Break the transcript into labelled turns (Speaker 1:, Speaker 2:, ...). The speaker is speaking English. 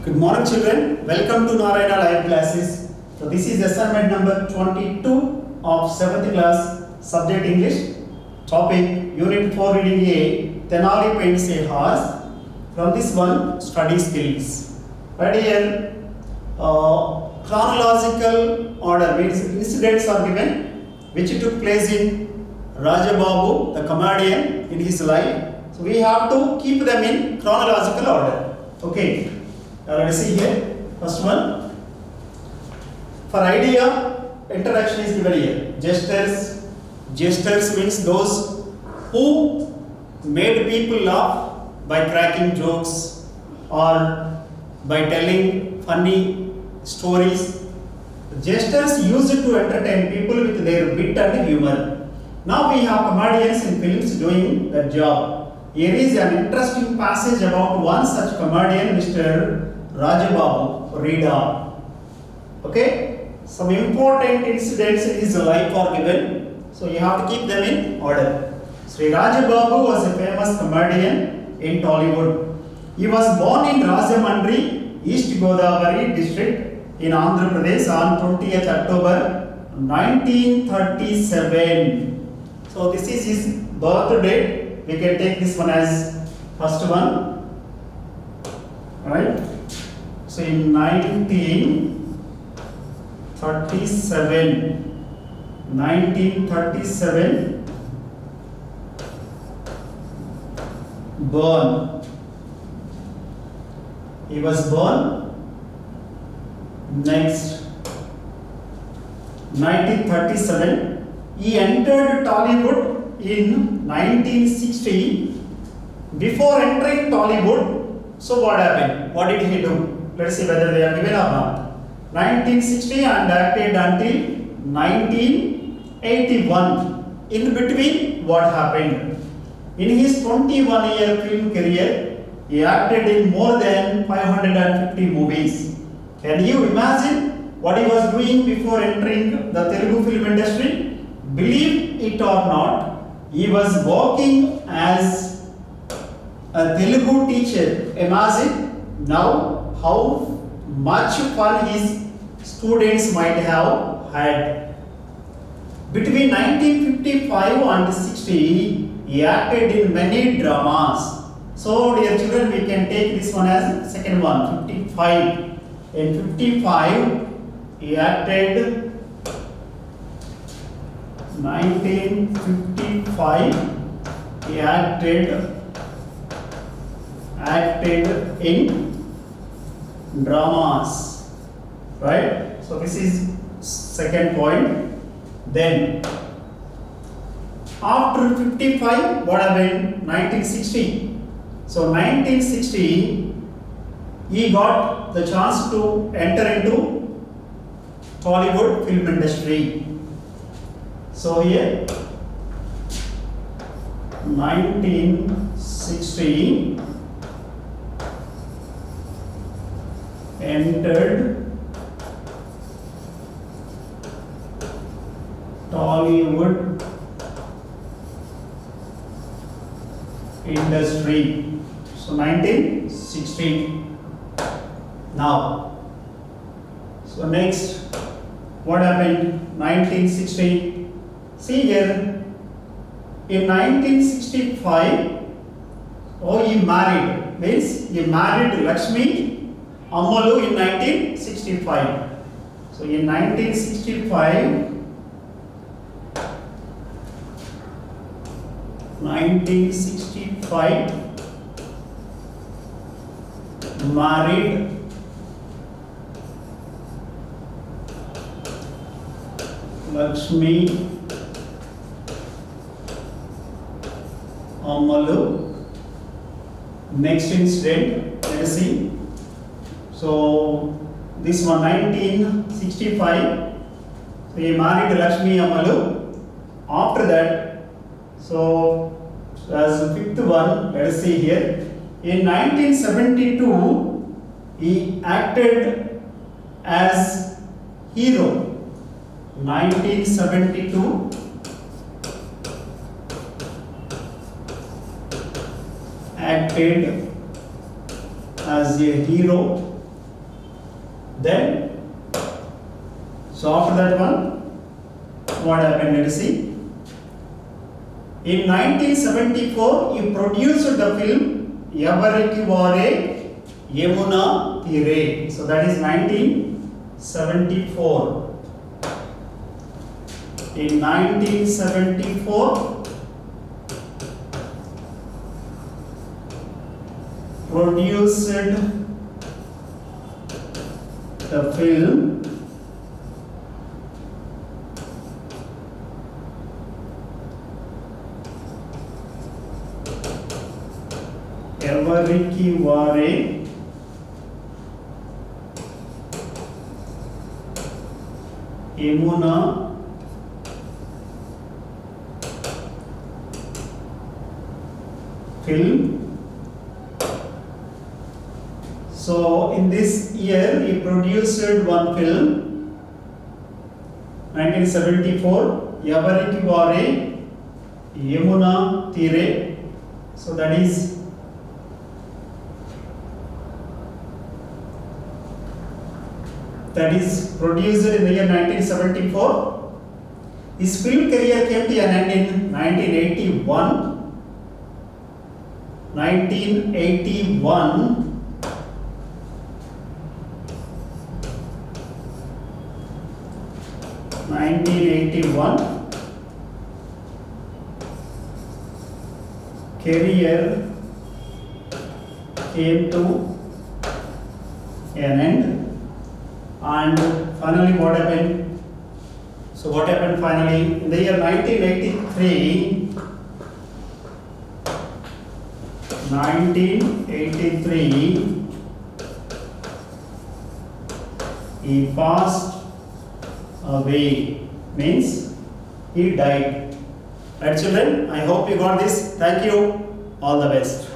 Speaker 1: Good morning children, welcome to Narayana Live Classes. So this is assignment number 22 of 7th class, subject English, topic Unit 4 reading A, Tenali paints a horse. From this one, study skills. Right here, chronological order means incidents are given which took place in Rajababu, the comedian, in his life. So we have to keep them in chronological order. Okay. Let us see here. First one. For idea, introduction is given here. Gestures. Gestures means those who made people laugh by cracking jokes or by telling funny stories. Gestures used to entertain people with their wit and humor. Now we have comedians in films doing that job. Here is an interesting passage about one such comedian, Mr. Rajababu. Read on. Okay? Some important incidents in his life are given. So you have to keep them in order. Sri Rajababu was a famous comedian in Tollywood. He was born in Rajamandri, East Godavari district in Andhra Pradesh on 20th October 1937. So this is his birth date. We can take this one as first one. Right? So in 1937, born. He was born. Next, 1937, he entered Tollywood in 1960. Before entering Tollywood, so what happened? What did he do? Let's see whether they are given or not. 1960 and acted until 1981. In between, what happened? In his 21-year film career, he acted in more than 550 movies. Can you imagine what he was doing before entering the Telugu film industry? Believe it or not, he was working as a Telugu teacher. Imagine now how much fun his students might have had. Between 1955 and 60, he acted in many dramas. So, dear children, we can take this one as second one, 55. In 55, he acted. 1955, he acted in dramas, right? So this is second point. Then after 55, what happened? 1960. So 1960, he got the chance to enter into Tollywood film industry. So here 1960 entered Tollywood industry. So 1960. Now, so next, what happened? 1960. See here, in 1965, he married. Means he married Lakshmi Ammalu in 1965. So in 1965, married Lakshmi Ammalu. Next incident, let us see. So this one 1965, so he married Lakshmi Ammalu. After that, so as the fifth one, let us see here. In 1972, he acted as hero. 1972, acted as a hero. Then, so after that one, what happened? Let us see. In 1974, he produced the film Yavariki Vare Yamuna Tire. So that is 1974. In 1974, produced the film Yavariki Vare Yamuna film. So in this year he produced one film, 1974, Yavariki Vare Yamuna Tire. So that is produced in the year 1974. His film career came to an end in 1981. 1981. Career came to an end, and finally what happened? So what happened finally? In the year 1983, he passed away, means he died. Right children, I hope you got this. Thank you. All the best.